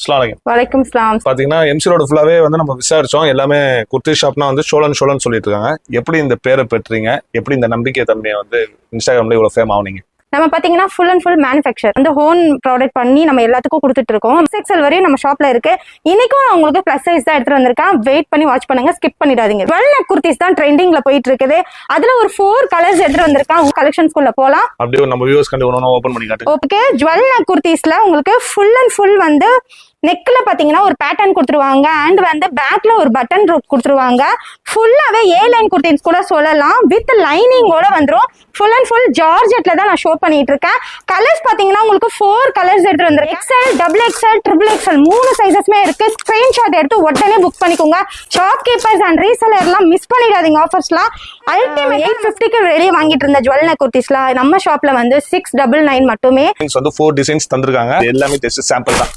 வலைக்கும் சலாம். பாத்தீங்கன்னா எம்சி ரோடு ஃபுல்லாவே வந்து நம்ம விசாரிச்சோம். எல்லாமே குர்த்தி ஷாப்னா வந்து சோழன் சொல்லிட்டு இருக்காங்க. எப்படி இந்த பேரை பெற்றீங்க? எப்படி இந்த நம்பிக்கை தன்மையை வந்து இன்ஸ்டாகிராம்ல இவ்வளவு ஃபேம் ஆனீங்க? நம்ம பாத்தீங்கன்னா ஃபுல் அண்ட் ஃபுல் மேனுஃபேக்சர் வந்து ஹோம் ப்ராடக்ட் பண்ணி நம்ம எல்லாத்துக்கும் கொடுத்துட்டு இருக்கோம். XXL வரையும் நம்ம ஷாப்ல இருக்கு. இன்னைக்கும் நான் உங்களுக்கு பிளஸ் சைஸ் தான் எடுத்துட்டு வந்திருக்கேன். வெயிட் பண்ணி வாட்ச் பண்ணுங்க, ஸ்கிப் பண்ணிடாதீங்க. 12 neck குர்த்திஸ் தான் ட்ரெண்டிங்ல போயிட்டு இருக்குது. அதுல ஒரு 4 கலர்ஸ் எடுத்துட்டு வந்திருக்கேன். கலெக்ஷன்ஸ்குள்ள போலாம். அப்படியே நம்ம வியூவர்ஸ் கண்டு ஒண்ணு ஓபன் பண்ணி காட்டுங்க. ஓகே, 12 neck குர்த்திஸ்ல உங்களுக்கு ஃபுல் அண்ட் ஃபுல் வந்து நெக்ல பாத்தீங்கன்னா ஒரு பேட்டர்ன் கொடுத்துருவாங்க. அண்ட் வந்து பேக்ல ஒரு பட்டன் கொடுத்துருவாங்க. ஃபுல்லாவே ஏ லைன் குர்த்திஸ் கூட சொல்லலாம். வித் லைனிங்கோட வந்துரும். ஃபுல் அண்ட் ஃபுல் ஜார்ஜெட்ல தான் நான் ஷோ பண்ணிட்டு இருக்கேன். கலர்ஸ் பாத்தீங்கன்னா உங்களுக்கு 4 கலர்ஸ் எடுத்து வந்திருக்கேன். XL, XXL, XXL 3 சைசஸ்மே இருக்கு. ஸ்கிரீன்ஷாட் எடுத்து உடனே புக் பண்ணிக்கோங்க. ஷாப் கீப்பர்ஸ் அண்ட் ரீசெலர் எல்லாம் மிஸ் பண்ணிடாதீங்க. ஆஃபர்ஸ்லாம் அல்டிமேட் 850க்கு வெளியே வாங்கிட்டு இருந்த 12 neck குர்த்திஸ்லாம் நம்ம ஷாப்ல வந்து 699 மட்டுமே. வந்து 4 டிசைன்ஸ் தந்திருக்காங்க. எல்லாமே ஜஸ்ட் சாம்பிள் தான்.